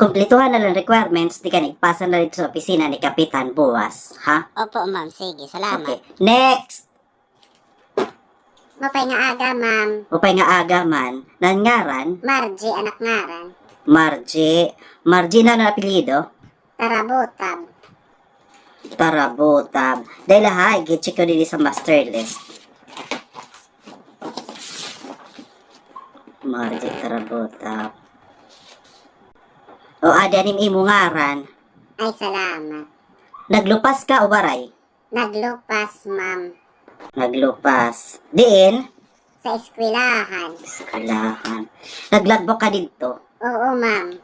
Kumpletuhan na lang requirements, di ka nagpasa na dito sa opisina ni Kapitan buwas, ha? Opo, ma'am. Sige, salamat. Okay. Next! Mapay nga aga, ma'am. Upay nga aga man, nangaran, Margie, anak ngaran. Margie. Margie na apelyido? Tarabutab. Tarabutab. Dahil ha, i-check ko din sa master list. Margie Tarabutab. O adanim imo ngaran. Ay, salamat. Naglupas ka o baray? Naglupas, ma'am. Naglupas. Diin? Sa eskwelahan. Eskwelahan. Naglagbok ka dito. Oo, ma'am.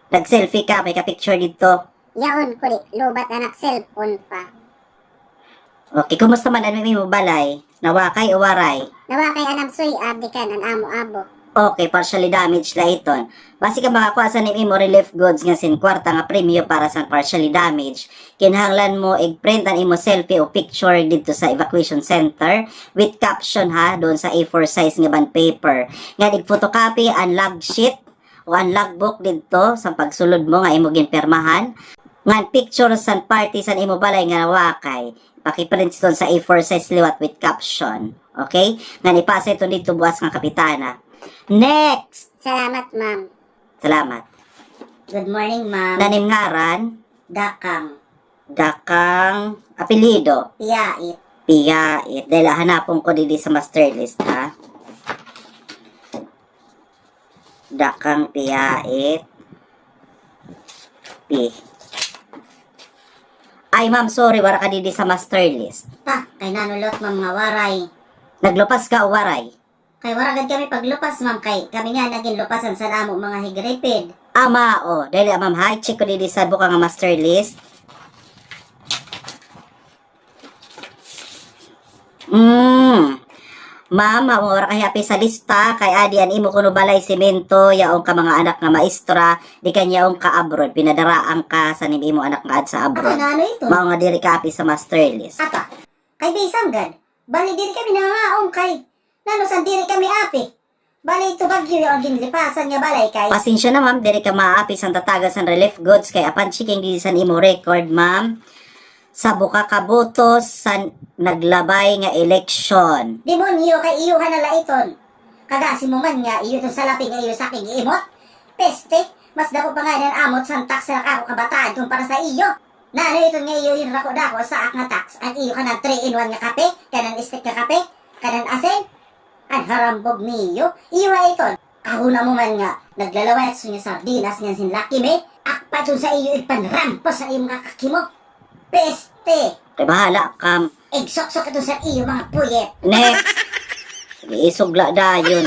Nag-selfie ka, may ka-picture dito. Yaon ko di, lubat anak cellphone pa. Okay, kumusta man ano mo balay? Nawakay o waray? Nawakay anam suy, abdi kan, an amo-abo. Okay, partially damaged la iton. Basi ka makakuha sa imo relief goods nga sin kwarta nga premyo para sa partially damaged. Kinahanglan mo i-print ang imo selfie o picture dito sa evacuation center with caption ha, doon sa A4 size nga bond paper. Nga i-photocopy ang log sheet o ang logbook dito sa pagsulod mo nga imo ginpermahan. Nga picture sa party sa imo balay nga nawakay. Pakiprint doon sa A4 size liwat with caption. Okay? Nga ipasa ito dito buwas nga kapitana. Next! Salamat, ma'am. Salamat. Good morning, ma'am. Nanim ngaran, Dakang. Dakang, apelido, Piyait. Piyait. Dahil hanapon ko dito sa master list, ha? Dakang Piyait. Pi. Ay, ma'am, sorry, wala ka dito sa master list. Ta, kay nanulot, ma'am, nga waray. Naglupas ka o waray? Kay waragad kami paglupas, ma'am, kay kami nga naging lupasan sa namo mga higripid. Ama, o. Dahil, ma'am, ha? Check ko dito sa buka nga master list. Ma'am, wala ka happy sa lista. Kay adian imo kuno balay semento, yaong ka mga anak nga maestra, di kanyaong ka abroad. Pinadaraan ka sa imo anak nga ad sa abroad. Ano ito? Mao nga diri ka happy sa master list. Ata, kay Bisanggad, bali diri kami nangaong kay nanusan diri kami api. Bali ito bagyo yung ginlipasan nga balay kay. Pasensya na ma'am, diri ka maapi sa tatagan sa relief goods kay apan checking di sa imo record, ma'am. Sa buka kabutos sa naglabay nga election. Demonyo kay iyo hanala iton. Kagasi mo man nga iyo itong salaping nga iyo sa aking imot. Peste, mas dako pa nga ng amot sa tax na ako kabataan itong para sa iyo. Nano ito nga iyo yung rako-dako sa ak nga tax. Ang iyo ka ng 3-in-1 nga kape, kanan stick nga kape, kanan asin. Ang harambog niyo, iyo nga iton. Kahuna mo man nga, naglalaway at sunya sardinas nga sinlaki me. Akpa ito sa iyo ipanrampos sa iyong kakaki mo. Peste! Kay bahala ka. Egsok-sok ito sa iyo mga puyet. Next. Sige, isugla dayon.